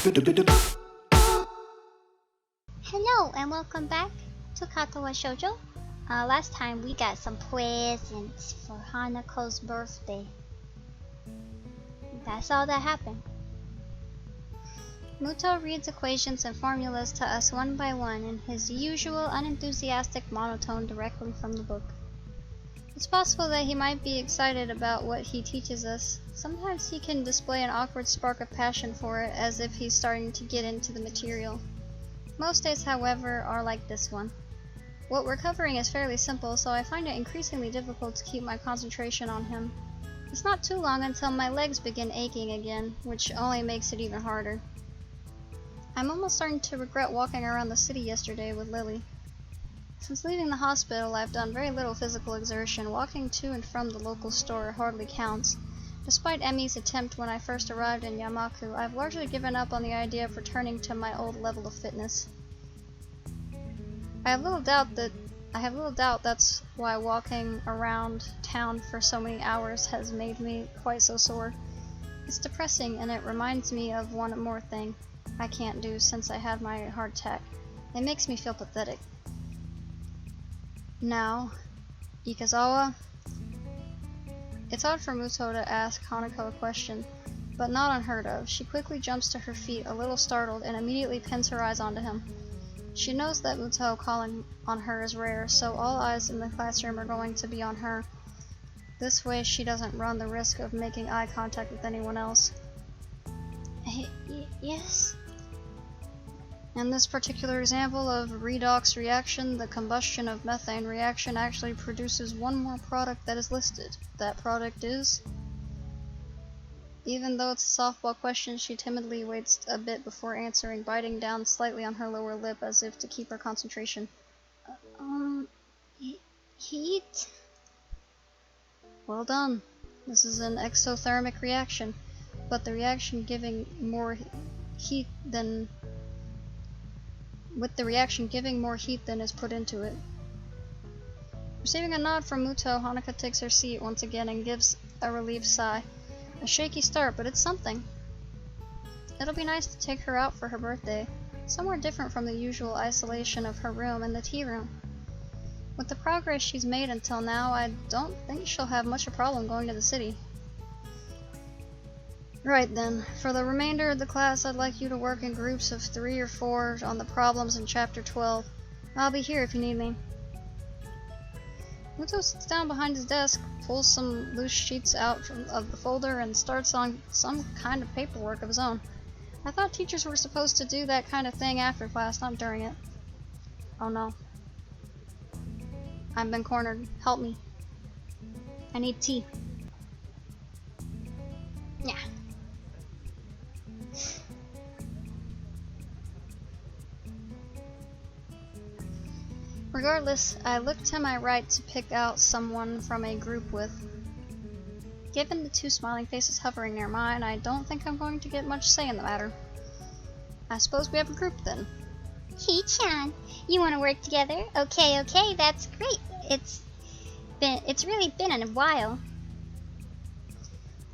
Hello and welcome back to Katawa Shoujo. Last time we got some presents for Hanako's birthday. That's all that happened. Muto reads equations and formulas to us one by one in his usual unenthusiastic monotone directly from the book. It's possible that he might be excited about what he teaches us. Sometimes he can display an awkward spark of passion for it, as if he's starting to get into the material. Most days, however, are like this one. What we're covering is fairly simple, so I find it increasingly difficult to keep my concentration on him. It's not too long until my legs begin aching again, which only makes it even harder. I'm almost starting to regret walking around the city yesterday with Lily. Since leaving the hospital, I've done very little physical exertion. Walking to and from the local store hardly counts. Despite Emi's attempt when I first arrived in Yamaku, I've largely given up on the idea of returning to my old level of fitness. I have little doubt that's why walking around town for so many hours has made me quite so sore. It's depressing, and it reminds me of one more thing I can't do since I had my heart attack. It makes me feel pathetic. Now, Ikazawa? It's odd for Muto to ask Hanako a question, but not unheard of. She quickly jumps to her feet, a little startled, and immediately pins her eyes onto him. She knows that Muto calling on her is rare, so all eyes in the classroom are going to be on her. This way she doesn't run the risk of making eye contact with anyone else. Yes? In this particular example of redox reaction, the combustion of methane reaction actually produces one more product that is listed. That product is... Even though it's a softball question, she timidly waits a bit before answering, biting down slightly on her lower lip as if to keep her concentration. Heat? Well done. This is an exothermic reaction, but the reaction giving more heat than is put into it. Receiving a nod from Muto, Hanako takes her seat once again and gives a relieved sigh. A shaky start, but it's something. It'll be nice to take her out for her birthday, somewhere different from the usual isolation of her room and the tea room. With the progress she's made until now, I don't think she'll have much of a problem going to the city. Right then, for the remainder of the class, I'd like you to work in groups of 3 or 4 on the problems in Chapter 12. I'll be here if you need me. Muto sits down behind his desk, pulls some loose sheets out of the folder, and starts on some kind of paperwork of his own. I thought teachers were supposed to do that kind of thing after class, not during it. Oh no. I've been cornered. Help me. I need tea. Yeah. Regardless, I look to my right to pick out someone from a group with. Given the 2 smiling faces hovering near mine, I don't think I'm going to get much say in the matter. I suppose we have a group then. Hee-chan, you want to work together? Okay, that's great. It's really been a while.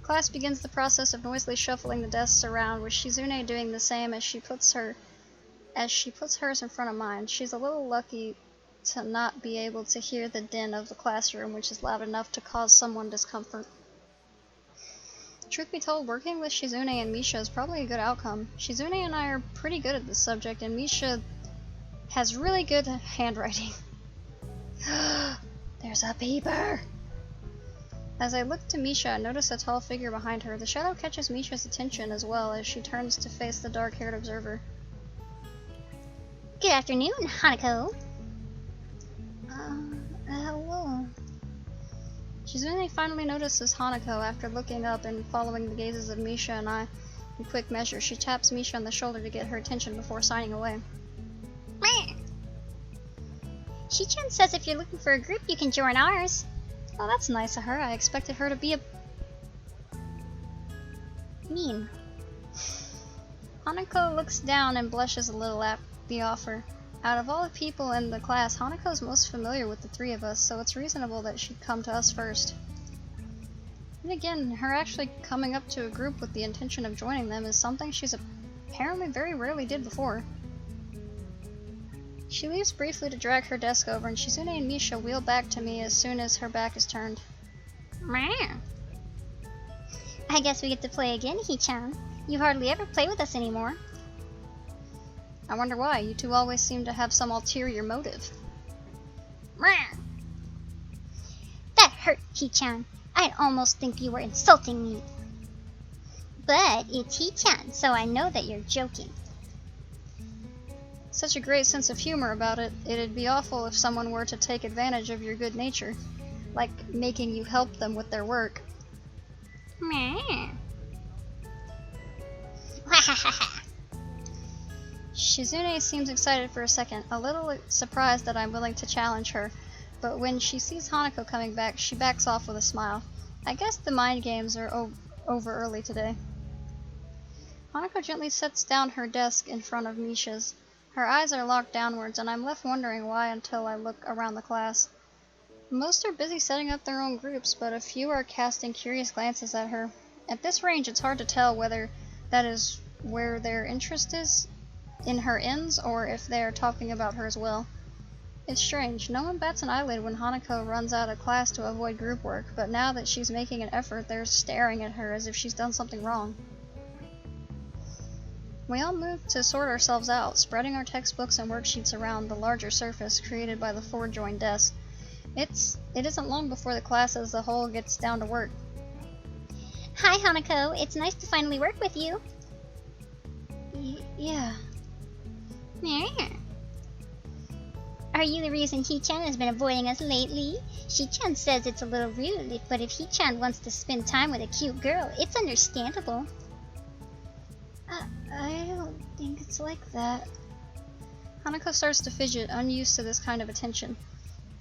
Class begins the process of noisily shuffling the desks around, with Shizune doing the same as she puts hers in front of mine. She's a little lucky to not be able to hear the din of the classroom, which is loud enough to cause someone discomfort. Truth be told, working with Shizune and Misha is probably a good outcome. Shizune and I are pretty good at this subject, and Misha has really good handwriting. There's a peeper! As I look to Misha, I notice a tall figure behind her. The shadow catches Misha's attention as well as she turns to face the dark-haired observer. Good afternoon, Hanako. Hello. Shizune finally notices Hanako after looking up and following the gazes of Misha and I. In quick measure, she taps Misha on the shoulder to get her attention before signing away. Shi-chan says if you're looking for a group, you can join ours. Oh, that's nice of her. I expected her to be mean. Hanako looks down and blushes a little at the offer. Out of all the people in the class, Hanako's most familiar with the 3 of us, so it's reasonable that she'd come to us first. And again, her actually coming up to a group with the intention of joining them is something she's apparently very rarely did before. She leaves briefly to drag her desk over, and Shizune and Misha wheel back to me as soon as her back is turned. Meow. I guess we get to play again, Hee-chan. You hardly ever play with us anymore. I wonder why. You two always seem to have some ulterior motive. Meow. That hurt, Hee-chan. I'd almost think you were insulting me. But it's Hee-chan, so I know that you're joking. Such a great sense of humor about it. It'd be awful if someone were to take advantage of your good nature, like making you help them with their work. Meow. Shizune seems excited for a second, a little surprised that I'm willing to challenge her, but when she sees Hanako coming back, she backs off with a smile. I guess the mind games are over early today. Hanako gently sets down her desk in front of Misha's. Her eyes are locked downwards, and I'm left wondering why until I look around the class. Most are busy setting up their own groups, but a few are casting curious glances at her. At this range, it's hard to tell whether that is where their interest is in her ends, or if they are talking about her as well. It's strange. No one bats an eyelid when Hanako runs out of class to avoid group work, but now that she's making an effort, they're staring at her as if she's done something wrong. We all move to sort ourselves out, spreading our textbooks and worksheets around the larger surface created by the four joined desks. It isn't long before the class as a whole gets down to work. Hi, Hanako. It's nice to finally work with you. Yeah. Meow. Are you the reason Hee-chan has been avoiding us lately? Shi-chan says it's a little rude, but if Hee-chan wants to spend time with a cute girl, it's understandable. I don't think it's like that. Hanako starts to fidget, unused to this kind of attention.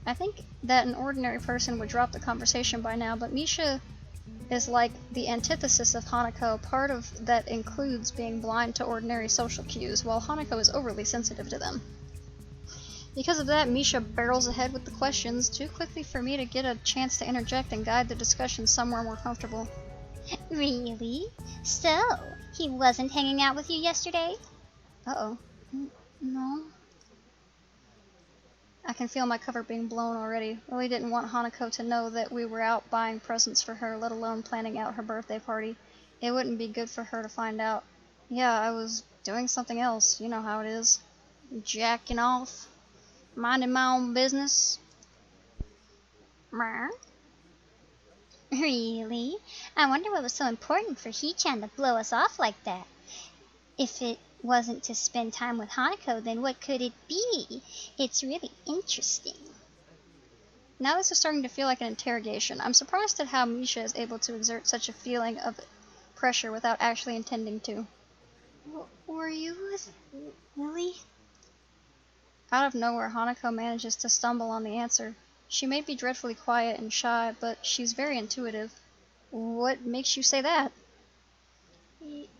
I think that an ordinary person would drop the conversation by now, but Misha is like the antithesis of Hanako, part of that includes being blind to ordinary social cues, while Hanako is overly sensitive to them. Because of that, Misha barrels ahead with the questions, too quickly for me to get a chance to interject and guide the discussion somewhere more comfortable. Really? So, he wasn't hanging out with you yesterday? Uh-oh. No. I can feel my cover being blown already. Really didn't want Hanako to know that we were out buying presents for her, let alone planning out her birthday party. It wouldn't be good for her to find out. Yeah, I was doing something else. You know how it is. Jacking off. Minding my own business. Meow. Really? I wonder what was so important for Hee-chan to blow us off like that. If it wasn't to spend time with Hanako, then what could it be? It's really interesting. Now this is starting to feel like an interrogation. I'm surprised at how Misha is able to exert such a feeling of pressure without actually intending to. Were you with Lily? Out of nowhere, Hanako manages to stumble on the answer. She may be dreadfully quiet and shy, but she's very intuitive. What makes you say that?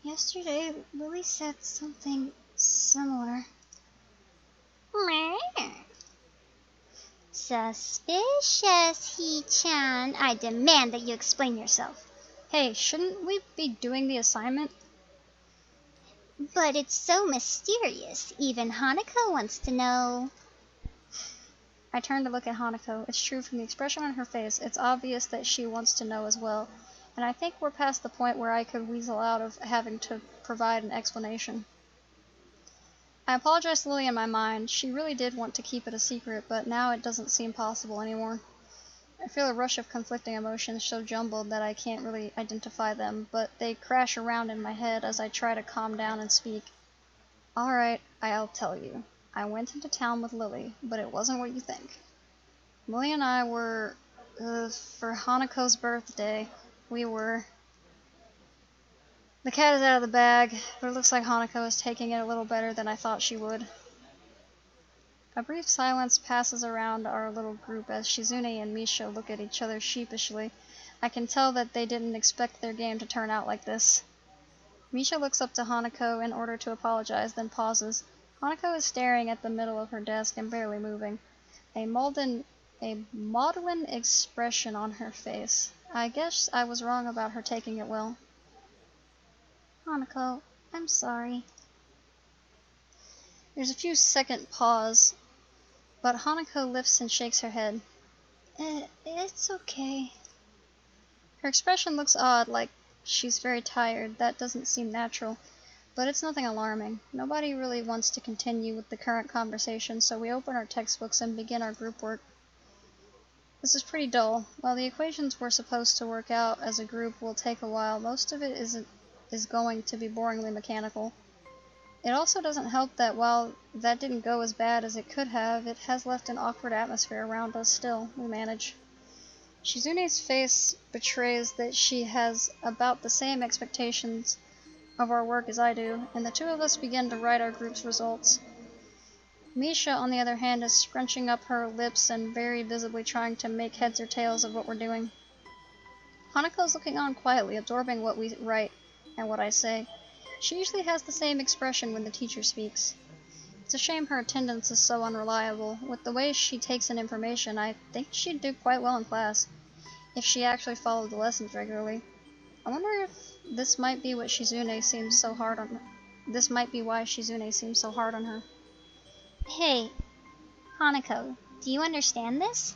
Yesterday, Lily said something similar. Meow. Suspicious, Hee-chan. I demand that you explain yourself. Hey, shouldn't we be doing the assignment? But it's so mysterious. Even Hanako wants to know. I turn to look at Hanako. It's true from the expression on her face. It's obvious that she wants to know as well. And I think we're past the point where I could weasel out of having to provide an explanation. I apologize to Lily in my mind. She really did want to keep it a secret, but now it doesn't seem possible anymore. I feel a rush of conflicting emotions so jumbled that I can't really identify them, but they crash around in my head as I try to calm down and speak. Alright, I'll tell you. I went into town with Lily, but it wasn't what you think. Lily and I were, for Hanako's birthday, the cat is out of the bag, but it looks like Hanako is taking it a little better than I thought she would. A brief silence passes around our little group as Shizune and Misha look at each other sheepishly. I can tell that they didn't expect their game to turn out like this. Misha looks up to Hanako in order to apologize, then pauses. Hanako is staring at the middle of her desk and barely moving. A maudlin expression on her face. I guess I was wrong about her taking it well. Hanako, I'm sorry. There's a few second pause, but Hanako lifts and shakes her head. It's okay. Her expression looks odd, like she's very tired. That doesn't seem natural, but it's nothing alarming. Nobody really wants to continue with the current conversation, so we open our textbooks and begin our group work. This is pretty dull. While the equations we're supposed to work out as a group will take a while, most of it is going to be boringly mechanical. It also doesn't help that while that didn't go as bad as it could have, it has left an awkward atmosphere around us still. We manage. Shizune's face betrays that she has about the same expectations of our work as I do, and the two of us begin to write our group's results. Misha, on the other hand, is scrunching up her lips and very visibly trying to make heads or tails of what we're doing. Hanako's looking on quietly, absorbing what we write and what I say. She usually has the same expression when the teacher speaks. It's a shame her attendance is so unreliable. With the way she takes in information, I think she'd do quite well in class, if she actually followed the lessons regularly. I wonder if this might be what Shizune seems so hard on. This might be why Shizune seems so hard on her. Hey, Hanako, do you understand this?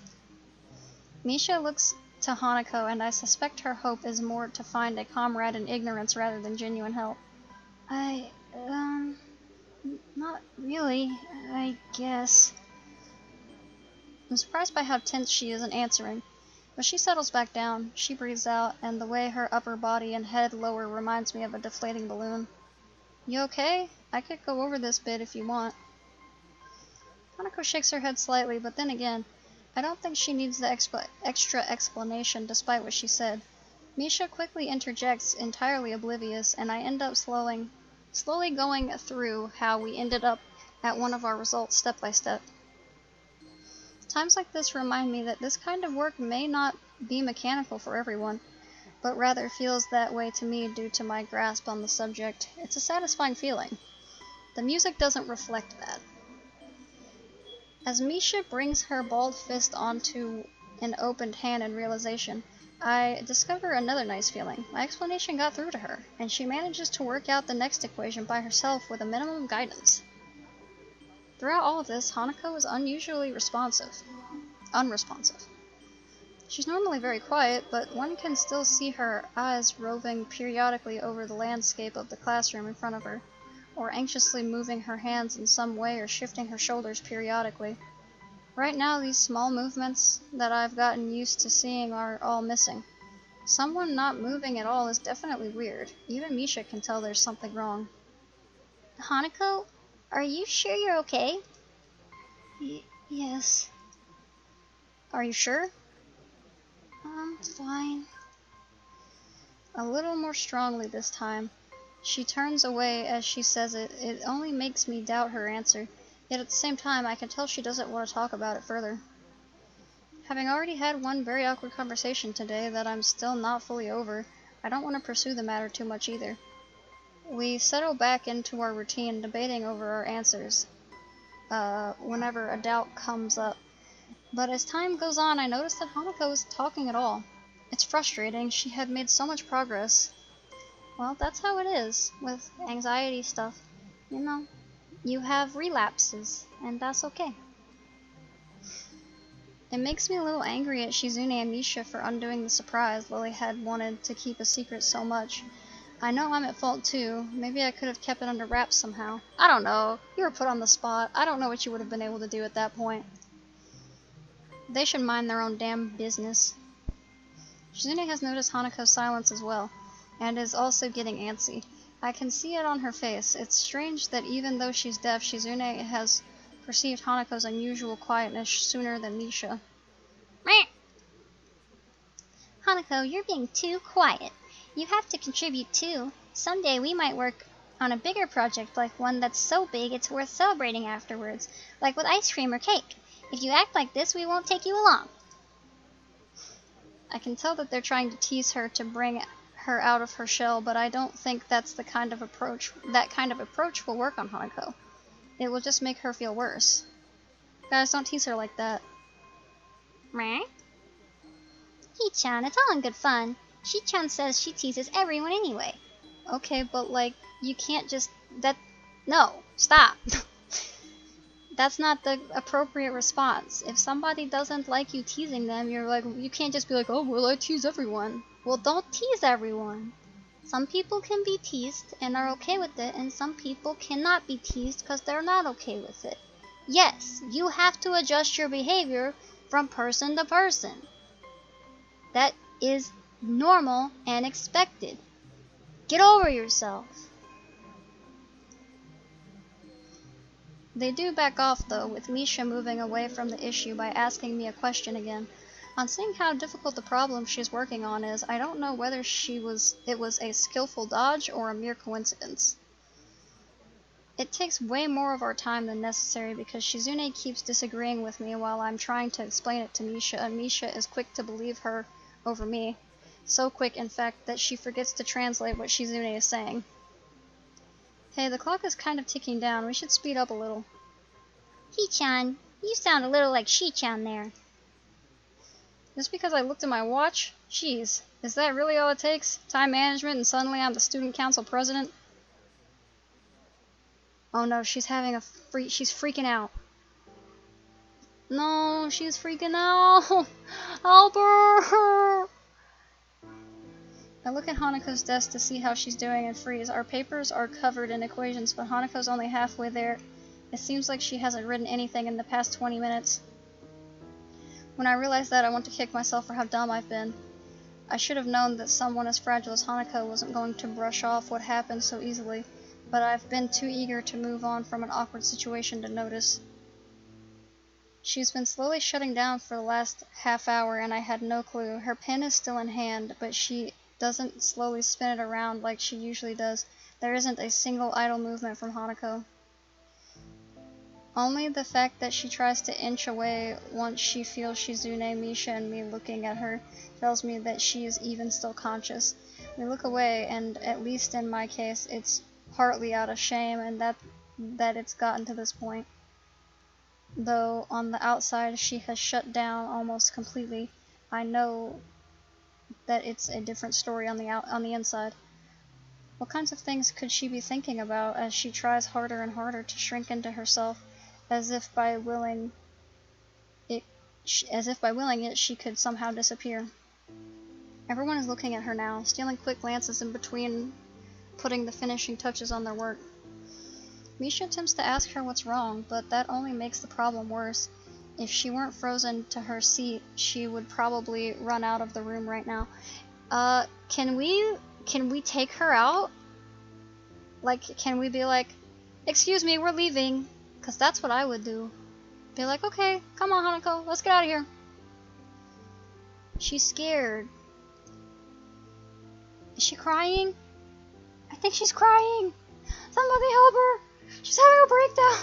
Misha looks to Hanako, and I suspect her hope is more to find a comrade in ignorance rather than genuine help. Not really, I guess. I'm surprised by how tense she is in answering, but she settles back down. She breathes out, and the way her upper body and head lower reminds me of a deflating balloon. You okay? I could go over this bit if you want. Hanako shakes her head slightly, but then again, I don't think she needs the extra explanation despite what she said. Misha quickly interjects, entirely oblivious, and I end up slowly going through how we ended up at one of our results step by step. Times like this remind me that this kind of work may not be mechanical for everyone, but rather feels that way to me due to my grasp on the subject. It's a satisfying feeling. The music doesn't reflect that. As Misha brings her balled fist onto an opened hand in realization, I discover another nice feeling. My explanation got through to her, and she manages to work out the next equation by herself with a minimum guidance. Throughout all of this, Hanako is unusually unresponsive. She's normally very quiet, but one can still see her eyes roving periodically over the landscape of the classroom in front of her, or anxiously moving her hands in some way or shifting her shoulders periodically. Right now, these small movements that I've gotten used to seeing are all missing. Someone not moving at all is definitely weird. Even Misha can tell there's something wrong. Hanako, are you sure you're okay? Yes. Are you sure? I'm fine. A little more strongly this time. She turns away as she says it. It only makes me doubt her answer, yet at the same time I can tell she doesn't want to talk about it further. Having already had one very awkward conversation today that I'm still not fully over, I don't want to pursue the matter too much either. We settle back into our routine, debating over our answers whenever a doubt comes up. But as time goes on, I notice that Hanako isn't talking at all. It's frustrating. She had made so much progress. Well, that's how it is with anxiety stuff. You know, you have relapses, and that's okay. It makes me a little angry at Shizune and Misha for undoing the surprise Lily had wanted to keep a secret so much. I know I'm at fault too. Maybe I could have kept it under wraps somehow. I don't know. You were put on the spot. I don't know what you would have been able to do at that point. They should mind their own damn business. Shizune has noticed Hanako's silence as well, and is also getting antsy. I can see it on her face. It's strange that even though she's deaf, Shizune has perceived Hanako's unusual quietness sooner than Misha. Hanako, you're being too quiet. You have to contribute too. Someday we might work on a bigger project, like one that's so big it's worth celebrating afterwards, like with ice cream or cake. If you act like this, we won't take you along. I can tell that they're trying to tease her to bring her out of her shell, but I don't think that's the kind of approach will work on Hanako. It will just make her feel worse. Guys, don't tease her like that. Meh? He-chan, it's all in good fun. She-chan says she teases everyone anyway. Okay, but like, you can't just... No, stop! That's not the appropriate response. If somebody doesn't like you teasing them, you're like, you can't just be like, oh, well, I tease everyone. Well, don't tease everyone. Some people can be teased and are okay with it, and some people cannot be teased because they're not okay with it. Yes, you have to adjust your behavior from person to person. That is normal and expected. Get over yourself. They do back off though, with Misha moving away from the issue by asking me a question again. On seeing how difficult the problem she's working on is, I don't know whether it was a skillful dodge or a mere coincidence. It takes way more of our time than necessary because Shizune keeps disagreeing with me while I'm trying to explain it to Misha, and Misha is quick to believe her over me. So quick, in fact, that she forgets to translate what Shizune is saying. Hey, the clock is kind of ticking down. We should speed up a little. He-chan, you sound a little like She-chan there. Just because I looked at my watch? Jeez, is that really all it takes? Time management and suddenly I'm the student council president? Oh no, she's freaking out. No, she's freaking out. Help her! I look at Hanako's desk to see how she's doing and freeze. Our papers are covered in equations, but Hanako's only halfway there. It seems like she hasn't written anything in the past 20 minutes. When I realize that, I want to kick myself for how dumb I've been. I should have known that someone as fragile as Hanako wasn't going to brush off what happened so easily, but I've been too eager to move on from an awkward situation to notice. She's been slowly shutting down for the last half hour, and I had no clue. Her pen is still in hand, but she doesn't slowly spin it around like she usually does. There isn't a single idle movement from Hanako. Only the fact that she tries to inch away once she feels Shizune, Misha, and me looking at her tells me that she is even still conscious. We look away, and at least in my case, it's partly out of shame and that it's gotten to this point. Though on the outside she has shut down almost completely, I know that it's a different story on the inside. What kinds of things could she be thinking about as she tries harder and harder to shrink into herself, as if by willing it she could somehow disappear? Everyone is looking at her now, stealing quick glances in between putting the finishing touches on their work. Misha attempts to ask her what's wrong, but that only makes the problem worse. If she weren't frozen to her seat, she would probably run out of the room right now. Can we take her out? Like, can we be like, excuse me, we're leaving? Because that's what I would do. Be like, okay, come on, Hanako, let's get out of here. She's scared. Is she crying? I think she's crying. Somebody help her. She's having a breakdown.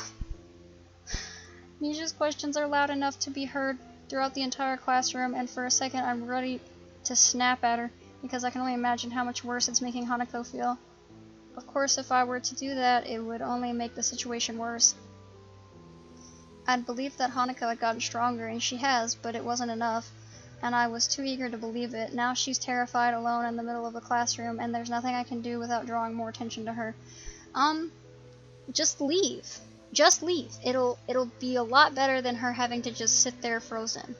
Misha's questions are loud enough to be heard throughout the entire classroom, and for a second I'm ready to snap at her, because I can only imagine how much worse it's making Hanako feel. Of course, if I were to do that, it would only make the situation worse. I'd believed that Hanako had gotten stronger, and she has, but it wasn't enough, and I was too eager to believe it. Now she's terrified, alone in the middle of the classroom, and there's nothing I can do without drawing more attention to her. Just leave. Just leave. It'll be a lot better than her having to just sit there frozen.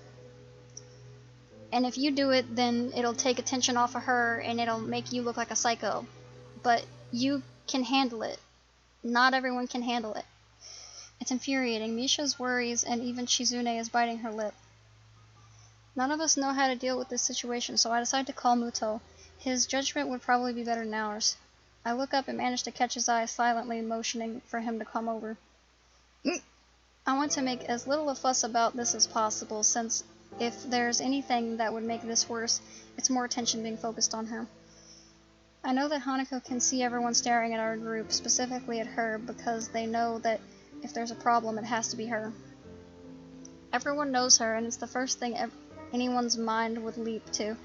And if you do it, then it'll take attention off of her, and it'll make you look like a psycho. But you can handle it. Not everyone can handle it. It's infuriating. Misha's worries, and even Shizune is biting her lip. None of us know how to deal with this situation, so I decide to call Muto. His judgment would probably be better than ours. I look up and manage to catch his eye, silently motioning for him to come over. I want to make as little a fuss about this as possible, since if there's anything that would make this worse, it's more attention being focused on her. I know that Hanako can see everyone staring at our group, specifically at her, because they know that if there's a problem, it has to be her. Everyone knows her, and it's the first thing anyone's mind would leap to.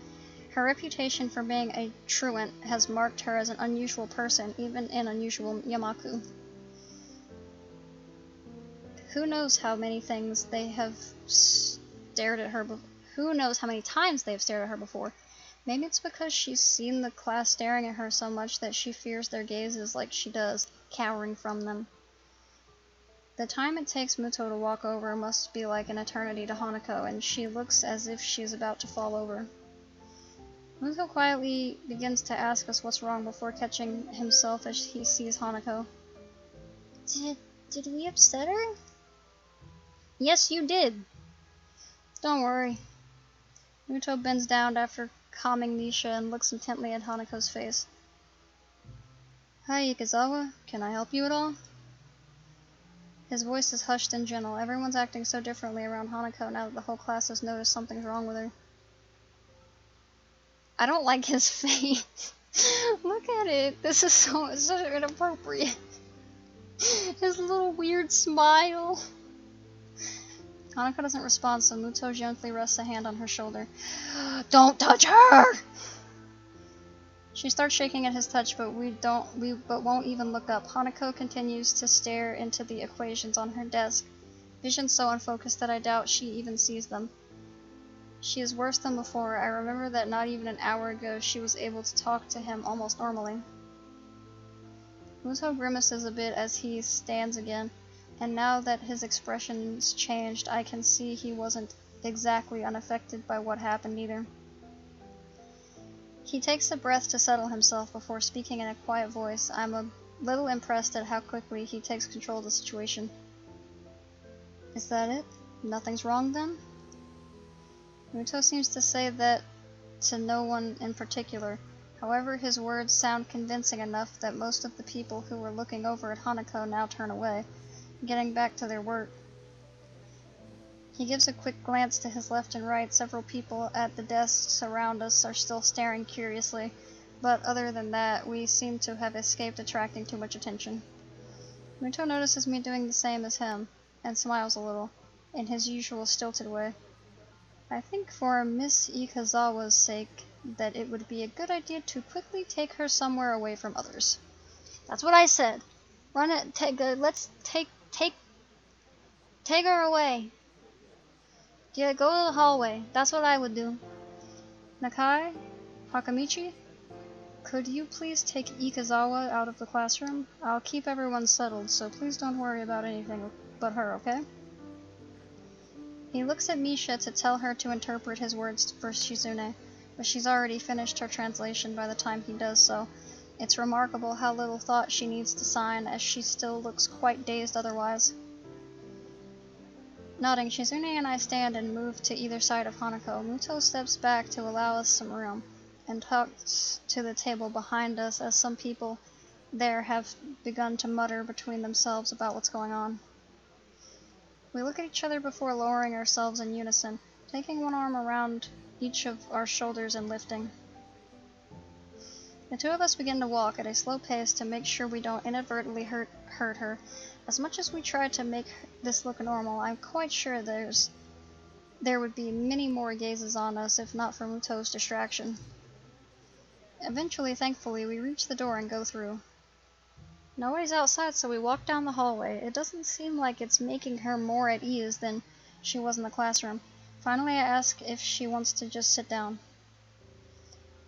Her reputation for being a truant has marked her as an unusual person, even in unusual Yamaku. Who knows how many things they have stared at her who knows how many times they have stared at her before. Maybe it's because she's seen the class staring at her so much that she fears their gazes like she does, cowering from them. The time it takes Muto to walk over must be like an eternity to Hanako, and she looks as if she's about to fall over. Muto quietly begins to ask us what's wrong before catching himself as he sees Hanako. Did we upset her? Yes, you did. Don't worry. Muto bends down after calming Misha and looks intently at Hanako's face. Hi, Ikazawa. Can I help you at all? His voice is hushed and gentle. Everyone's acting so differently around Hanako now that the whole class has noticed something's wrong with her. I don't like his face. Look at it. This is so inappropriate. His little weird smile. Hanako doesn't respond, so Muto gently rests a hand on her shoulder. Don't touch her! She starts shaking at his touch, but won't even look up. Hanako continues to stare into the equations on her desk, vision so unfocused that I doubt she even sees them. She is worse than before. I remember that not even an hour ago she was able to talk to him almost normally. Muto grimaces a bit as he stands again, and now that his expression's changed, I can see he wasn't exactly unaffected by what happened either. He takes a breath to settle himself before speaking in a quiet voice. I'm a little impressed at how quickly he takes control of the situation. Is that it? Nothing's wrong then? Muto seems to say that to no one in particular. However, his words sound convincing enough that most of the people who were looking over at Hanako now turn away, getting back to their work. He gives a quick glance to his left and right. Several people at the desks around us are still staring curiously, but other than that, we seem to have escaped attracting too much attention. Muto notices me doing the same as him, and smiles a little, in his usual stilted way. I think for Miss Ikazawa's sake that it would be a good idea to quickly take her somewhere away from others. That's what I said. Run it, let's take her away. Yeah, go to the hallway. That's what I would do. Nakai? Hakamichi? Could you please take Ikazawa out of the classroom? I'll keep everyone settled, so please don't worry about anything but her, okay? He looks at Misha to tell her to interpret his words for Shizune, but she's already finished her translation by the time he does so. It's remarkable how little thought she needs to sign, as she still looks quite dazed otherwise. Nodding, Shizune and I stand and move to either side of Hanako. Muto steps back to allow us some room, and talks to the table behind us as some people there have begun to mutter between themselves about what's going on. We look at each other before lowering ourselves in unison, taking one arm around each of our shoulders and lifting. The two of us begin to walk at a slow pace to make sure we don't inadvertently hurt her. As much as we try to make this look normal, I'm quite sure there would be many more gazes on us if not for Muto's distraction. Eventually, thankfully, we reach the door and go through. Nobody's outside, so we walk down the hallway. It doesn't seem like it's making her more at ease than she was in the classroom. Finally, I ask if she wants to just sit down.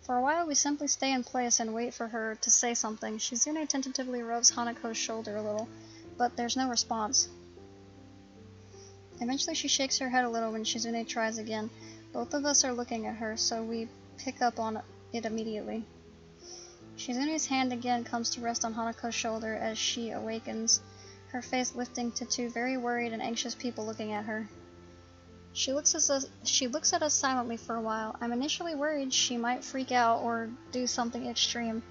For a while, we simply stay in place and wait for her to say something. Shizune tentatively rubs Hanako's shoulder a little, but there's no response. Eventually, she shakes her head a little when Shizune tries again. Both of us are looking at her, so we pick up on it immediately. Shizune's hand again comes to rest on Hanako's shoulder as she awakens, her face lifting to two very worried and anxious people looking at her. She looks at us silently for a while. I'm initially worried she might freak out or do something extreme,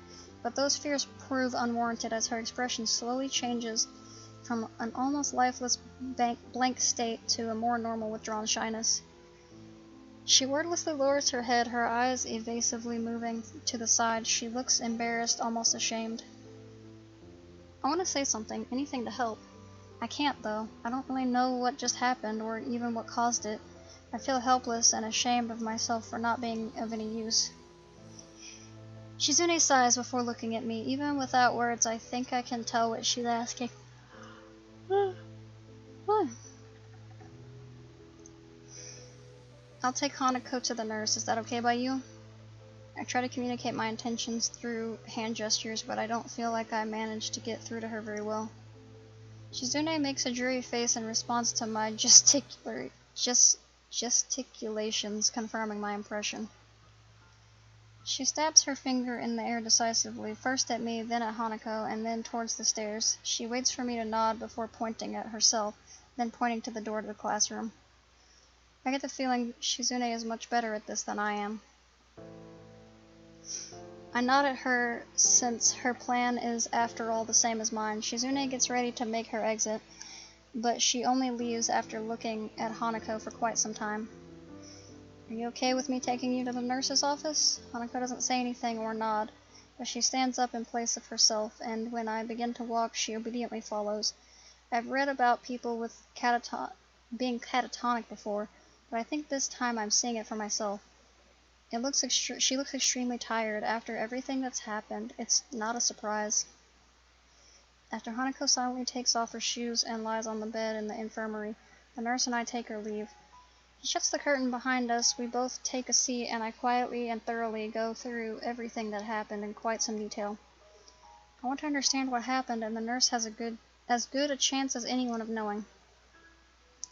but those fears prove unwarranted as her expression slowly changes from an almost lifeless blank state to a more normal withdrawn shyness. She wordlessly lowers her head, her eyes evasively moving to the side. She looks embarrassed, almost ashamed. I want to say something, anything to help. I can't, though. I don't really know what just happened, or even what caused it. I feel helpless and ashamed of myself for not being of any use. Shizune sighs before looking at me. Even without words, I think I can tell what she's asking. What? I'll take Hanako to the nurse. Is that okay by you? I try to communicate my intentions through hand gestures, but I don't feel like I managed to get through to her very well. Shizune makes a dreary face in response to my gesticulations, confirming my impression. She stabs her finger in the air decisively, first at me, then at Hanako, and then towards the stairs. She waits for me to nod before pointing at herself, then pointing to the door to the classroom. I get the feeling Shizune is much better at this than I am. I nod at her since her plan is after all the same as mine. Shizune gets ready to make her exit, but she only leaves after looking at Hanako for quite some time. Are you okay with me taking you to the nurse's office? Hanako doesn't say anything or nod, but she stands up in place of herself, and when I begin to walk, she obediently follows. I've read about people with being catatonic before, but I think this time I'm seeing it for myself. She looks extremely tired after everything that's happened. It's not a surprise. After Hanako silently takes off her shoes and lies on the bed in the infirmary, the nurse and I take our leave. He shuts the curtain behind us, we both take a seat, and I quietly and thoroughly go through everything that happened in quite some detail. I want to understand what happened, and the nurse has as good a chance as anyone of knowing.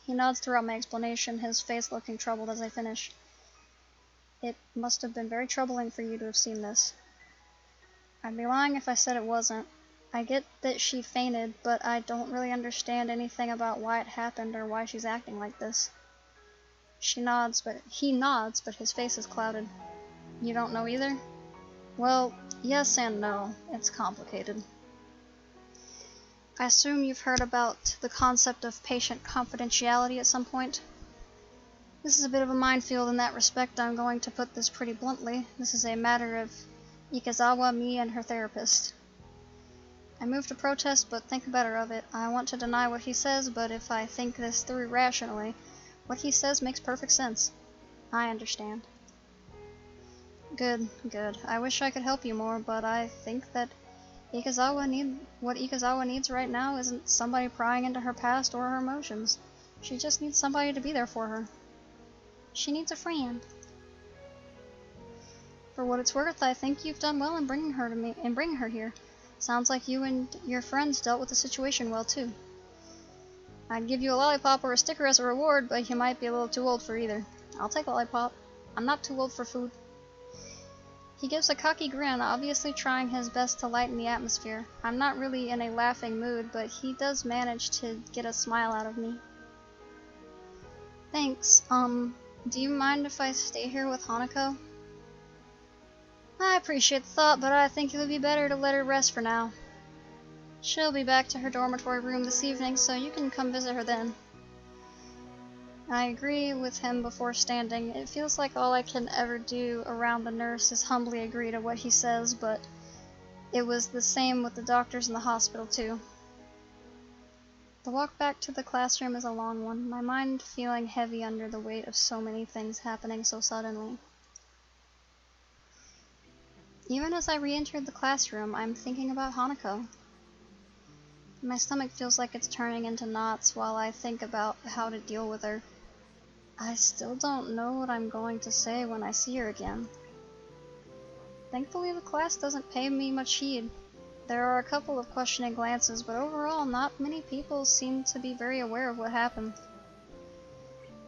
He nods throughout my explanation, his face looking troubled as I finish. It must have been very troubling for you to have seen this. I'd be lying if I said it wasn't. I get that she fainted, but I don't really understand anything about why it happened or why she's acting like this. He nods, but his face is clouded. You don't know either? Well, yes and no. It's complicated. I assume you've heard about the concept of patient confidentiality at some point? This is a bit of a minefield in that respect. I'm going to put this pretty bluntly. This is a matter of Ikezawa, me, and her therapist. I move to protest, but think better of it. I want to deny what he says, but if I think this through rationally, what he says makes perfect sense. I understand. Good, good. I wish I could help you more, but I think that what Ikezawa needs right now isn't somebody prying into her past or her emotions. She just needs somebody to be there for her. She needs a friend. For what it's worth, I think you've done well in bringing her here. Sounds like you and your friends dealt with the situation well too. I'd give you a lollipop or a sticker as a reward, but you might be a little too old for either. I'll take a lollipop. I'm not too old for food. He gives a cocky grin, obviously trying his best to lighten the atmosphere. I'm not really in a laughing mood, but he does manage to get a smile out of me. Thanks. Do you mind if I stay here with Hanako? I appreciate the thought, but I think it would be better to let her rest for now. She'll be back to her dormitory room this evening, so you can come visit her then. I agree with him before standing. It feels like all I can ever do around the nurse is humbly agree to what he says, but it was the same with the doctors in the hospital too. The walk back to the classroom is a long one, my mind feeling heavy under the weight of so many things happening so suddenly. Even as I re-entered the classroom, I'm thinking about Hanako. My stomach feels like it's turning into knots while I think about how to deal with her. I still don't know what I'm going to say when I see her again. Thankfully, the class doesn't pay me much heed. There are a couple of questioning glances, but overall, not many people seem to be very aware of what happened.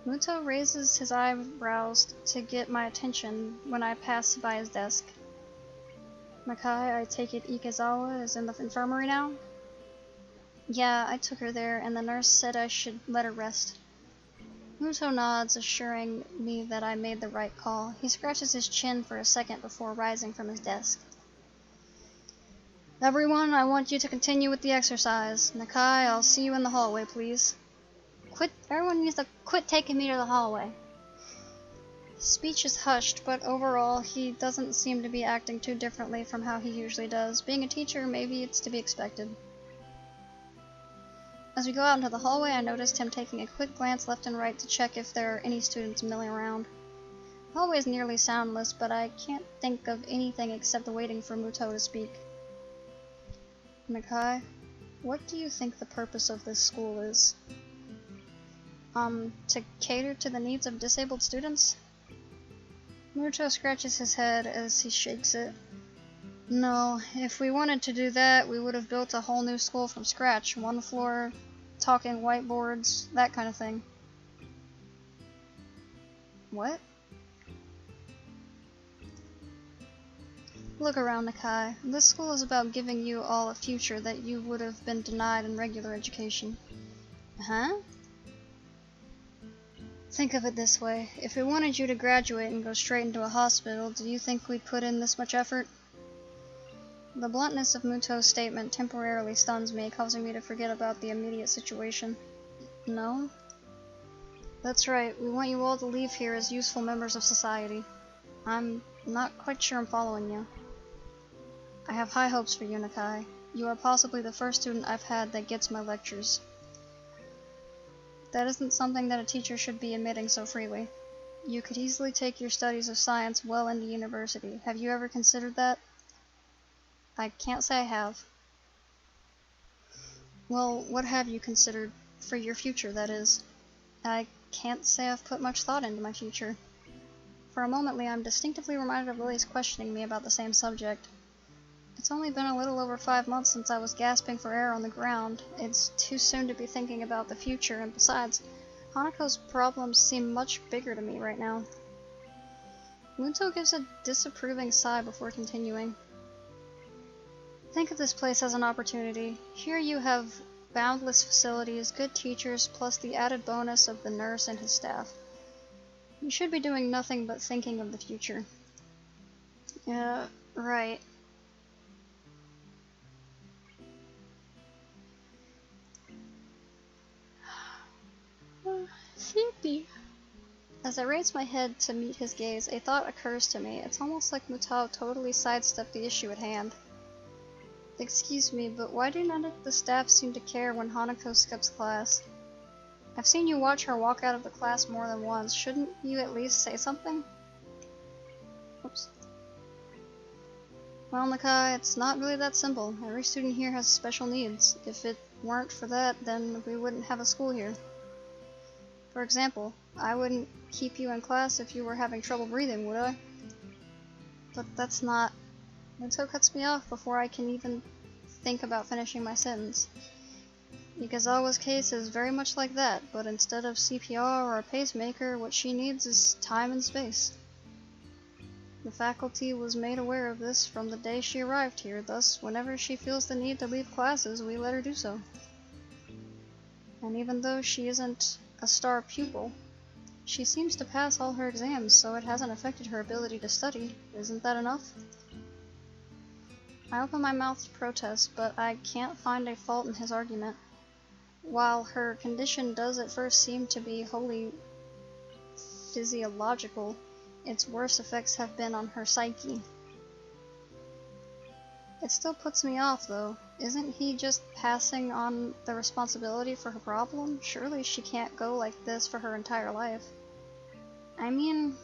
Muto raises his eyebrows to get my attention when I pass by his desk. Nakai, I take it Ikezawa is in the infirmary now? Yeah, I took her there, and the nurse said I should let her rest. Muto nods, assuring me that I made the right call. He scratches his chin for a second before rising from his desk. Everyone, I want you to continue with the exercise. Nakai, I'll see you in the hallway, please. Everyone needs to quit taking me to the hallway. His speech is hushed, but overall, he doesn't seem to be acting too differently from how he usually does. Being a teacher, maybe it's to be expected. As we go out into the hallway, I noticed him taking a quick glance left and right to check if there are any students milling around. The hallway is nearly soundless, but I can't think of anything except waiting for Muto to speak. Nakai, what do you think the purpose of this school is? To cater to the needs of disabled students? Muto scratches his head as he shakes it. No, if we wanted to do that, we would have built a whole new school from scratch. One floor, talking whiteboards, that kind of thing. What? Look around, Nakai. This school is about giving you all a future that you would have been denied in regular education. Huh? Think of it this way. If we wanted you to graduate and go straight into a hospital, do you think we'd put in this much effort? The bluntness of Muto's statement temporarily stuns me, causing me to forget about the immediate situation. No? That's right, we want you all to leave here as useful members of society. I'm not quite sure I'm following you. I have high hopes for you, Nakai. You are possibly the first student I've had that gets my lectures. That isn't something that a teacher should be admitting so freely. You could easily take your studies of science well into university. Have you ever considered that? I can't say I have. Well, what have you considered? For your future, that is. I can't say I've put much thought into my future. For a moment, I'm distinctively reminded of Lily's questioning me about the same subject. It's only been a little over 5 months since I was gasping for air on the ground. It's too soon to be thinking about the future, and besides, Hanako's problems seem much bigger to me right now. Muto gives a disapproving sigh before continuing. Think of this place as an opportunity. Here you have boundless facilities, good teachers, plus the added bonus of the nurse and his staff. You should be doing nothing but thinking of the future. Right. Sleepy. As I raise my head to meet his gaze, a thought occurs to me. It's almost like Mutao totally sidestepped the issue at hand. Excuse me, but why do none of the staff seem to care when Hanako skips class? I've seen you watch her walk out of the class more than once. Shouldn't you at least say something? Oops. Well, Nakai, it's not really that simple. Every student here has special needs. If it weren't for that, then we wouldn't have a school here. For example, I wouldn't keep you in class if you were having trouble breathing, would I? But that's not... Muto cuts me off before I can even think about finishing my sentence. Ikazawa's case is very much like that, but instead of CPR or a pacemaker, what she needs is time and space. The faculty was made aware of this from the day she arrived here, thus whenever she feels the need to leave classes, we let her do so. And even though she isn't a star pupil, she seems to pass all her exams, so it hasn't affected her ability to study. Isn't that enough? I open my mouth to protest, but I can't find a fault in his argument. While her condition does at first seem to be wholly physiological, its worst effects have been on her psyche. It still puts me off, though. Isn't he just passing on the responsibility for her problem? Surely she can't go like this for her entire life. I mean,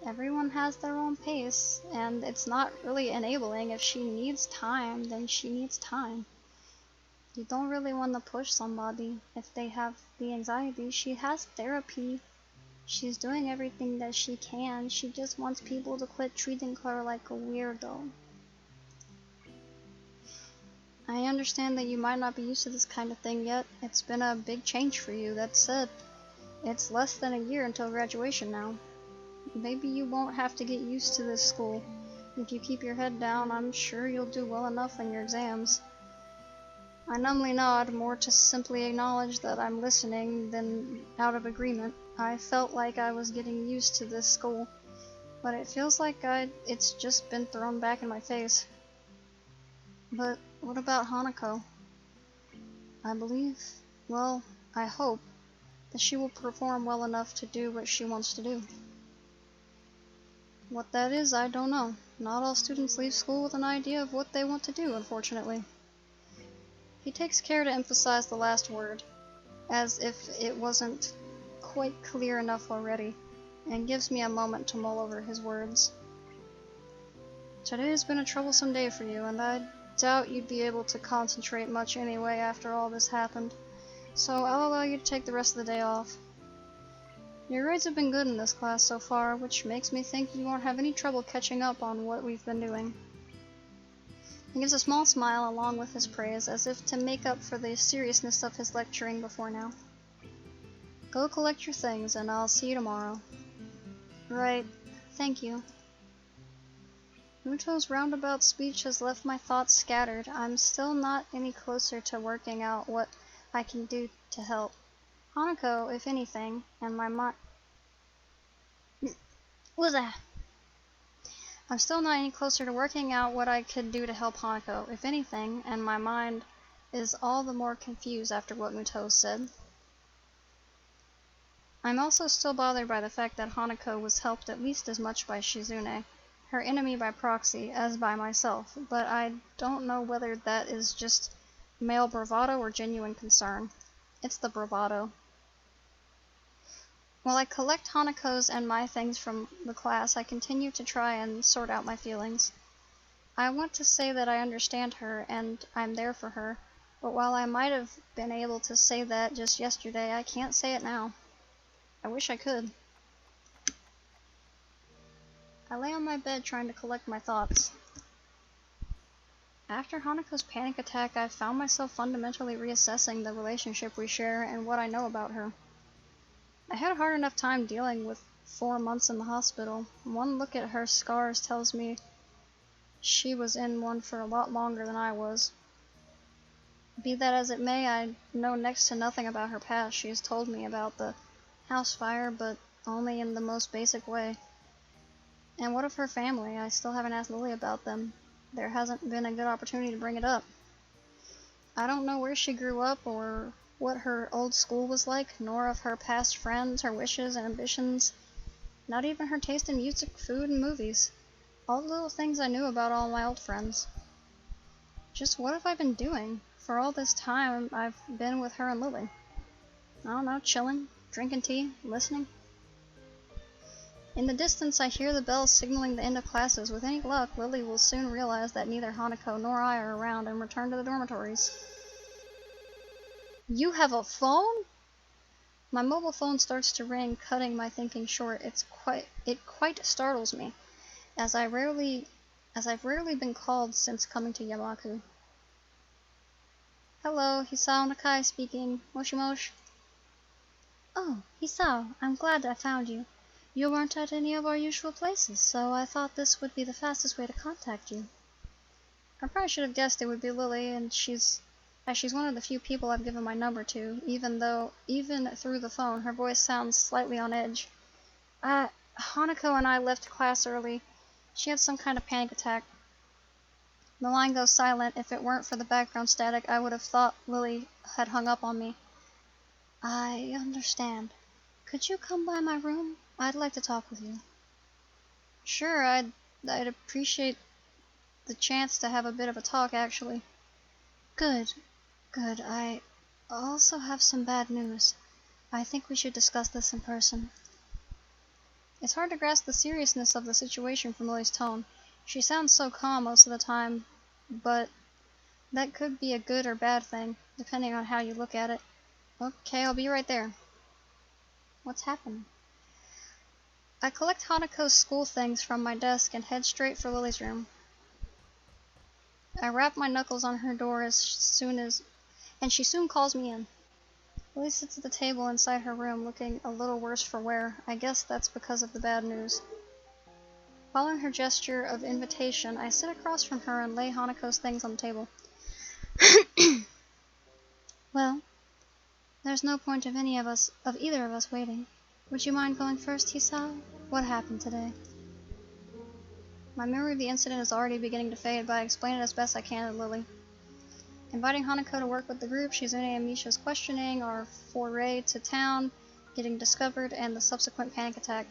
everyone has their own pace, and it's not really enabling. If she needs time, then she needs time. You don't really want to push somebody if they have the anxiety. She has therapy. She's doing everything that she can. She just wants people to quit treating her like a weirdo. I understand that you might not be used to this kind of thing yet. It's been a big change for you. That said, it's less than a year until graduation now. Maybe you won't have to get used to this school. If you keep your head down, I'm sure you'll do well enough in your exams. I numbly nod, more to simply acknowledge that I'm listening than out of agreement. I felt like I was getting used to this school, but it feels like it's just been thrown back in my face. But what about Hanako? I believe, well, I hope, that she will perform well enough to do what she wants to do. What that is, I don't know. Not all students leave school with an idea of what they want to do, unfortunately. He takes care to emphasize the last word, as if it wasn't quite clear enough already, and gives me a moment to mull over his words. Today has been a troublesome day for you, and I doubt you'd be able to concentrate much anyway after all this happened, so I'll allow you to take the rest of the day off. Your grades have been good in this class so far, which makes me think you won't have any trouble catching up on what we've been doing. He gives a small smile along with his praise, as if to make up for the seriousness of his lecturing before now. Go collect your things, and I'll see you tomorrow. Right. Thank you. Muto's roundabout speech has left my thoughts scattered. I'm still not any closer to working out what I can do to help. Hanako, if anything, and my mind... What's that? I'm still not any closer to working out what I could do to help Hanako, if anything, and my mind is all the more confused after what Muto said. I'm also still bothered by the fact that Hanako was helped at least as much by Shizune, her enemy by proxy, as by myself, but I don't know whether that is just male bravado or genuine concern. It's the bravado. While I collect Hanako's and my things from the class, I continue to try and sort out my feelings. I want to say that I understand her and I'm there for her, but while I might have been able to say that just yesterday, I can't say it now. I wish I could. I lay on my bed trying to collect my thoughts. After Hanako's panic attack, I found myself fundamentally reassessing the relationship we share and what I know about her. I had a hard enough time dealing with 4 months in the hospital. One look at her scars tells me she was in one for a lot longer than I was. Be that as it may, I know next to nothing about her past. She has told me about the house fire, but only in the most basic way. And what of her family? I still haven't asked Lily about them. There hasn't been a good opportunity to bring it up. I don't know where she grew up or what her old school was like, nor of her past friends, her wishes and ambitions, not even her taste in music, food, and movies. All the little things I knew about all my old friends. Just what have I been doing for all this time I've been with her and Lily? I don't know, chilling, drinking tea, listening. In the distance, I hear the bells signaling the end of classes. With any luck, Lily will soon realize that neither Hanako nor I are around and return to the dormitories. You have a phone? My mobile phone starts to ring, cutting my thinking short. It quite startles me, as I've rarely been called since coming to Yamaku. Hello, Hisao Nakai speaking. Moshi mosh. Oh, Hisao, I'm glad I found you. You weren't at any of our usual places, so I thought this would be the fastest way to contact you. I probably should have guessed it would be Lily, and she's one of the few people I've given my number to, even through the phone, her voice sounds slightly on edge. Hanako and I left class early. She had some kind of panic attack. The line goes silent. If it weren't for the background static, I would have thought Lily had hung up on me. I understand. Could you come by my room? I'd like to talk with you. Sure, I'd appreciate the chance to have a bit of a talk, actually. Good. I also have some bad news. I think we should discuss this in person. It's hard to grasp the seriousness of the situation from Lily's tone. She sounds so calm most of the time, but that could be a good or bad thing, depending on how you look at it. Okay, I'll be right there. What's happening? I collect Hanako's school things from my desk and head straight for Lily's room. I rap my knuckles on her door and she soon calls me in. Lily sits at the table inside her room, looking a little worse for wear. I guess that's because of the bad news. Following her gesture of invitation, I sit across from her and lay Hanako's things on the table. Well, there's no point of either of us waiting. Would you mind going first, Hisao? What happened today? My memory of the incident is already beginning to fade, but I explain it as best I can to Lily. Inviting Hanako to work with the group, Shizune and Misha's questioning, our foray to town, getting discovered, and the subsequent panic attack.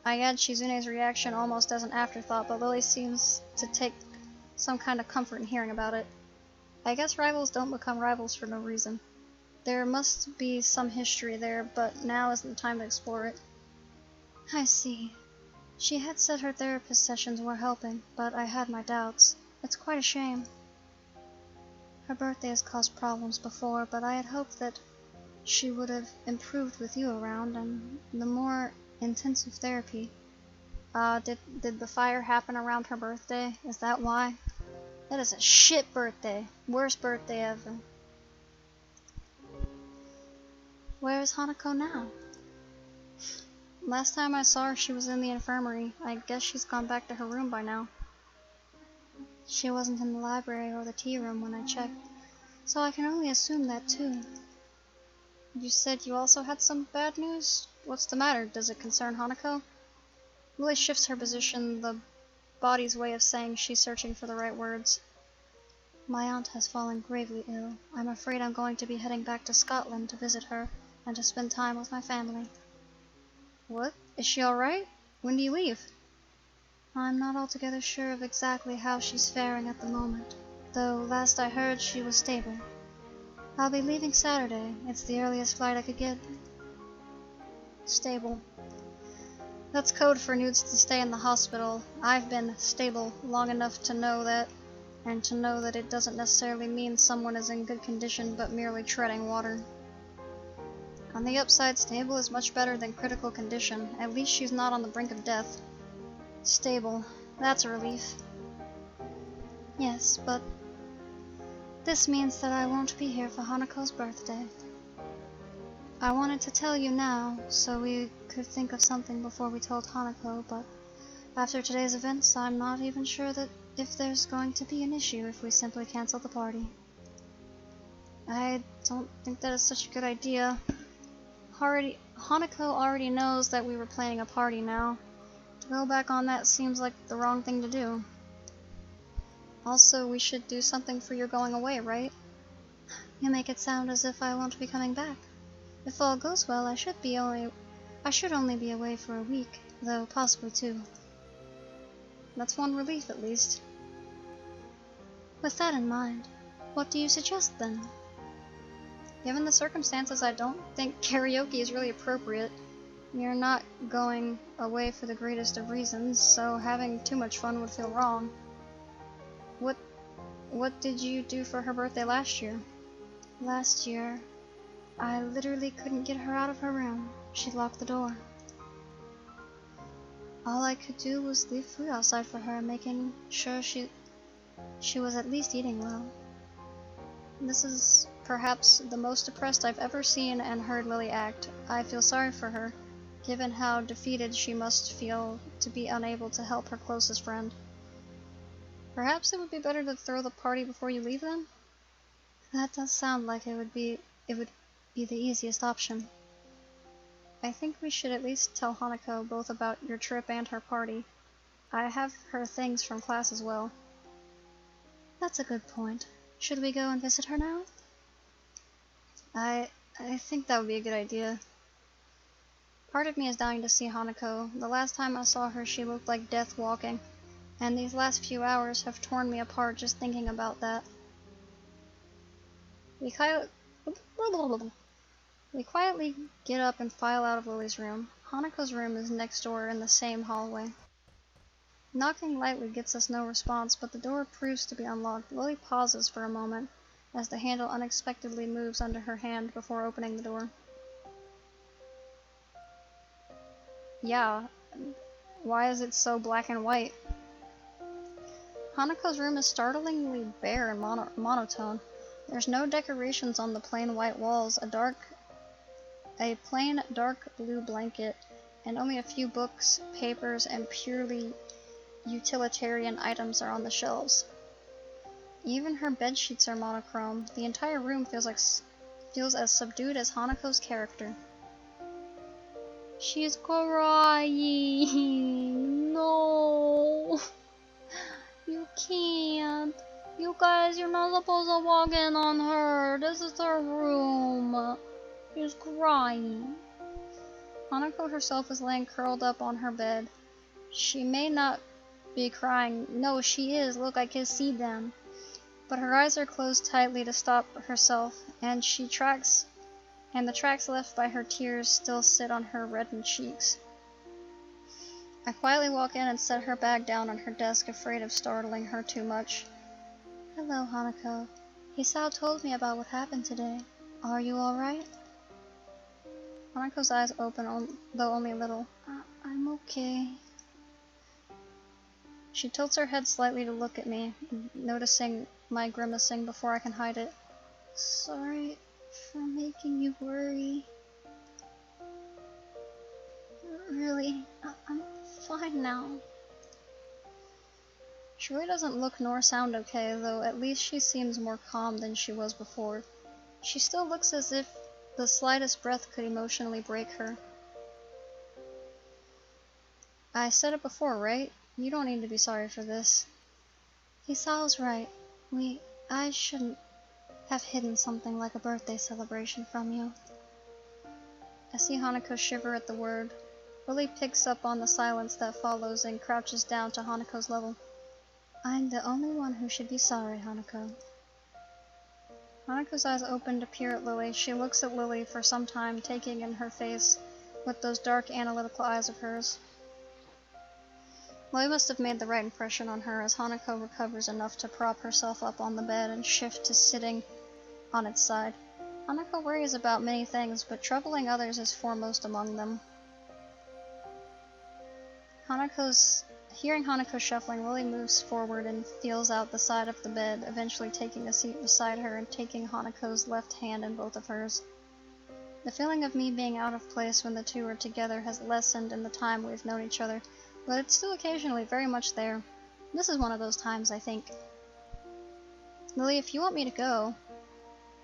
I add Shizune's reaction almost as an afterthought, but Lily seems to take some kind of comfort in hearing about it. I guess rivals don't become rivals for no reason. There must be some history there, but now isn't the time to explore it. I see. She had said her therapist sessions were helping, but I had my doubts. It's quite a shame. Her birthday has caused problems before, but I had hoped that she would have improved with you around, and the more intensive therapy. Did the fire happen around her birthday? Is that why? That is a shit birthday. Worst birthday ever. Where is Hanako now? Last time I saw her, she was in the infirmary. I guess she's gone back to her room by now. She wasn't in the library or the tea room when I checked, so I can only assume that too. You said you also had some bad news? What's the matter? Does it concern Hanako? Lily shifts her position, the body's way of saying she's searching for the right words. My aunt has fallen gravely ill. I'm afraid I'm going to be heading back to Scotland to visit her and to spend time with my family. What? Is she alright? When do you leave? I'm not altogether sure of exactly how she's faring at the moment, though last I heard she was stable. I'll be leaving Saturday. It's the earliest flight I could get. Stable. That's code for Newts to stay in the hospital. I've been stable long enough to know that, and to know that it doesn't necessarily mean someone is in good condition but merely treading water. On the upside, stable is much better than critical condition. At least she's not on the brink of death. Stable. That's a relief. Yes, but this means that I won't be here for Hanako's birthday. I wanted to tell you now, so we could think of something before we told Hanako, but after today's events, I'm not even sure that if there's going to be an issue if we simply cancel the party. I don't think that is such a good idea. Hanako already knows that we were planning a party now. To go back on that seems like the wrong thing to do. Also, we should do something for your going away, right? You make it sound as if I won't be coming back. If all goes well, I should only be away for a week, though possibly 2. That's one relief at least. With that in mind, what do you suggest then? Given the circumstances, I don't think karaoke is really appropriate. You're not going away for the greatest of reasons, so having too much fun would feel wrong. What did you do for her birthday last year? Last year, I literally couldn't get her out of her room. She locked the door. All I could do was leave food outside for her, making sure she was at least eating well. This is perhaps the most depressed I've ever seen and heard Lily act. I feel sorry for her, given how defeated she must feel to be unable to help her closest friend. Perhaps it would be better to throw the party before you leave then? That does sound like it would be the easiest option. I think we should at least tell Hanako both about your trip and her party. I have her things from class as well. That's a good point. Should we go and visit her now? I think that would be a good idea. Part of me is dying to see Hanako. The last time I saw her, she looked like death walking, and these last few hours have torn me apart just thinking about that. We quietly get up and file out of Lily's room. Hanako's room is next door in the same hallway. Knocking lightly gets us no response, but the door proves to be unlocked. Lily pauses for a moment as the handle unexpectedly moves under her hand before opening the door. Yeah, why is it so black and white? Hanako's room is startlingly bare and monotone. There's no decorations on the plain white walls, a plain dark blue blanket, and only a few books, papers, and purely utilitarian items are on the shelves. Even her bed sheets are monochrome. The entire room feels as subdued as Hanako's character. She's crying. No. You can't. You guys, you're not supposed to walk in on her. This is her room. She's crying. Hanako herself is laying curled up on her bed. She may not be crying. No, she is. Look, I can see them. But her eyes are closed tightly to stop herself, and the tracks left by her tears still sit on her reddened cheeks. I quietly walk in and set her bag down on her desk, afraid of startling her too much. Hello, Hanako. Hisao told me about what happened today. Are you alright? Hanako's eyes open, though only a little. I'm okay. She tilts her head slightly to look at me, noticing my grimacing before I can hide it. Sorry for making you worry. Really, I'm fine now. She really doesn't look nor sound okay, though at least she seems more calm than she was before. She still looks as if the slightest breath could emotionally break her. I said it before, right? You don't need to be sorry for this. Hisao's right. I shouldn't have hidden something like a birthday celebration from you. I see Hanako shiver at the word. Lily picks up on the silence that follows and crouches down to Hanako's level. I'm the only one who should be sorry, Hanako. Hanako's eyes open to peer at Lily. She looks at Lily for some time, taking in her face with those dark, analytical eyes of hers. Lily must have made the right impression on her as Hanako recovers enough to prop herself up on the bed and shift to sitting on its side. Hanako worries about many things, but troubling others is foremost among them. Hearing Hanako shuffling, Lily moves forward and feels out the side of the bed, eventually taking a seat beside her and taking Hanako's left hand in both of hers. The feeling of me being out of place when the two are together has lessened in the time we've known each other, but it's still occasionally very much there. This is one of those times, I think. Lily, if you want me to go...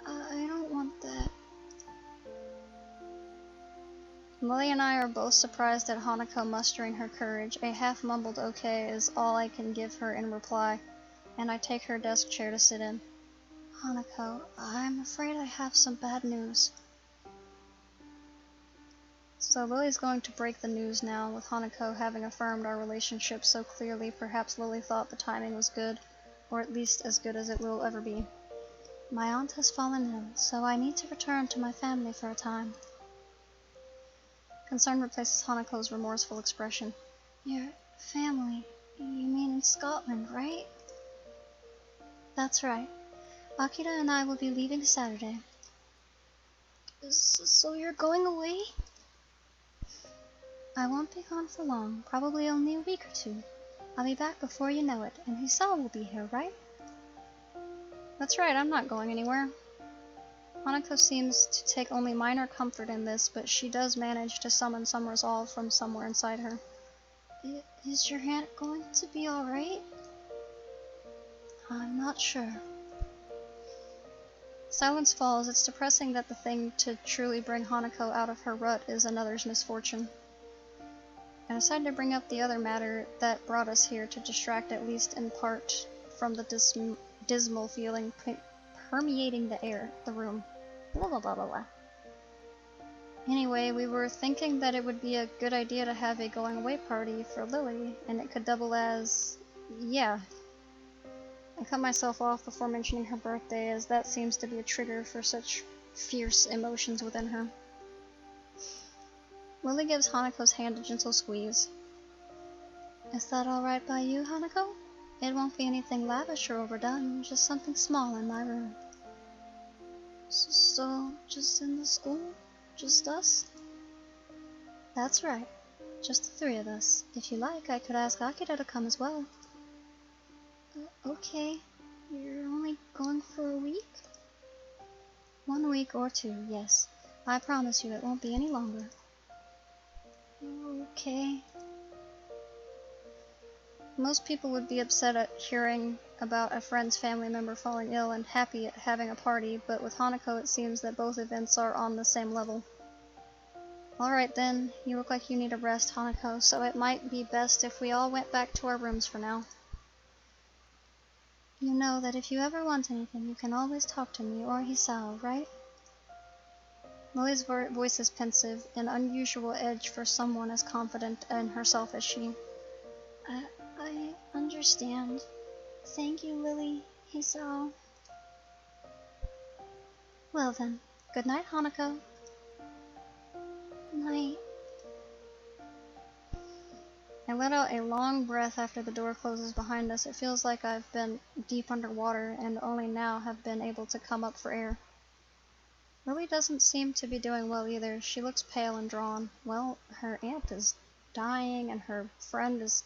I don't want that. Lily and I are both surprised at Hanako mustering her courage. A half-mumbled okay is all I can give her in reply, and I take her desk chair to sit in. Hanako, I'm afraid I have some bad news. So Lily's going to break the news now, with Hanako having affirmed our relationship so clearly. Perhaps Lily thought the timing was good, or at least as good as it will ever be. My aunt has fallen ill, so I need to return to my family for a time. Concern replaces Hanako's remorseful expression. Your family? You mean in Scotland, right? That's right. Akira and I will be leaving Saturday. So you're going away? I won't be gone for long, probably only a week or two. I'll be back before you know it, and Hisao will be here, right? That's right, I'm not going anywhere. Hanako seems to take only minor comfort in this, but she does manage to summon some resolve from somewhere inside her. Is your aunt going to be alright? I'm not sure. Silence falls. It's depressing that the thing to truly bring Hanako out of her rut is another's misfortune. I decided to bring up the other matter that brought us here to distract at least in part from the dismal feeling permeating the room. Blah blah blah blah blah. Anyway, we were thinking that it would be a good idea to have a going away party for Lily, and it could double as... yeah. I cut myself off before mentioning her birthday, as that seems to be a trigger for such fierce emotions within her. Lily gives Hanako's hand a gentle squeeze. Is that alright by you, Hanako? It won't be anything lavish or overdone, just something small in my room. So, just in the school? Just us? That's right. Just the three of us. If you like, I could ask Akira to come as well. Okay. You're only going for a week? 1 week or 2, yes. I promise you it won't be any longer. Okay. Most people would be upset at hearing about a friend's family member falling ill and happy at having a party, but with Hanako it seems that both events are on the same level. Alright then, you look like you need a rest, Hanako, so it might be best if we all went back to our rooms for now. You know that if you ever want anything, you can always talk to me or Hisao, right? Lily's voice is pensive, an unusual edge for someone as confident in herself as she. I understand. Thank you, Lily, Hisao. Well then, good night, Hanako. Night. I let out a long breath after the door closes behind us. It feels like I've been deep underwater and only now have been able to come up for air. Lily doesn't seem to be doing well either. She looks pale and drawn. Well, her aunt is dying and her friend is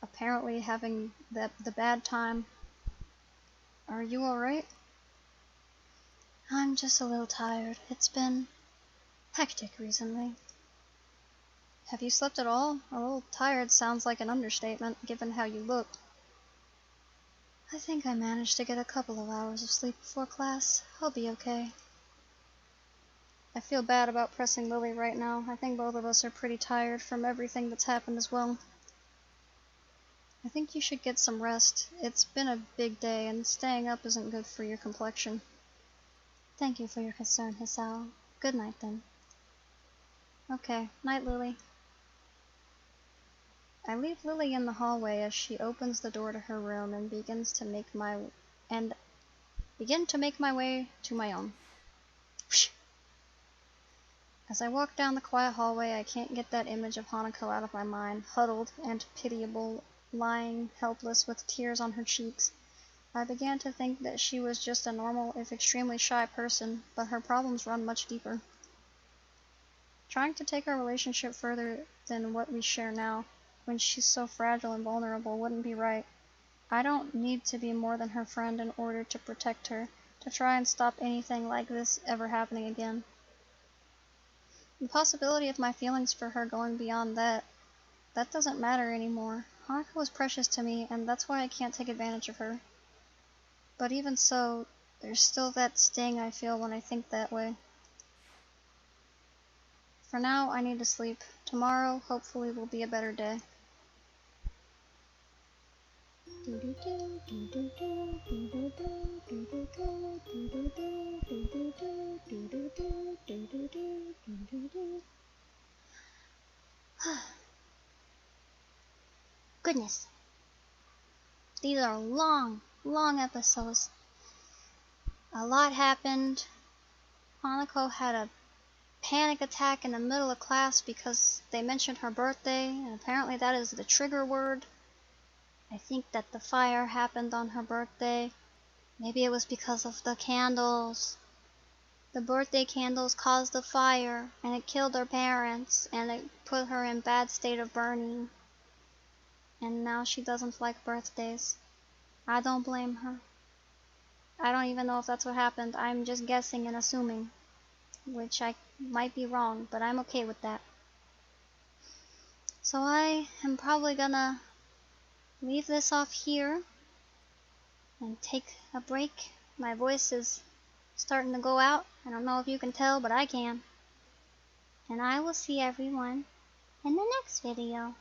apparently having the bad time. Are you alright? I'm just a little tired. It's been hectic recently. Have you slept at all? A little tired sounds like an understatement, given how you look. I think I managed to get a couple of hours of sleep before class. I'll be okay. I feel bad about pressing Lily right now. I think both of us are pretty tired from everything that's happened as well. I think you should get some rest. It's been a big day, and staying up isn't good for your complexion. Thank you for your concern, Hisao. Good night, then. Okay, night, Lily. I leave Lily in the hallway as she opens the door to her room and begin to make my way to my own. As I walk down the quiet hallway, I can't get that image of Hanako out of my mind, huddled and pitiable, lying helpless with tears on her cheeks. I began to think that she was just a normal, if extremely shy person, but her problems run much deeper. Trying to take our relationship further than what we share now, when she's so fragile and vulnerable, wouldn't be right. I don't need to be more than her friend in order to protect her, to try and stop anything like this ever happening again. The possibility of my feelings for her going beyond that doesn't matter anymore. Hanako was precious to me, and that's why I can't take advantage of her. But even so, there's still that sting I feel when I think that way. For now, I need to sleep. Tomorrow, hopefully, will be a better day. Goodness. These are long, long episodes. A lot happened. Hanako had a panic attack in the middle of class because they mentioned her birthday, and apparently that is the trigger word. I think that the fire happened on her birthday. Maybe it was because of the candles. The birthday candles caused the fire, and it killed her parents, and it put her in bad state of burning. And now she doesn't like birthdays. I don't blame her. I don't even know if that's what happened. I'm just guessing and assuming, which I might be wrong, but I'm okay with that. So I am probably gonna leave this off here and take a break. My voice is starting to go out. I don't know if you can tell, but I can. And I will see everyone in the next video.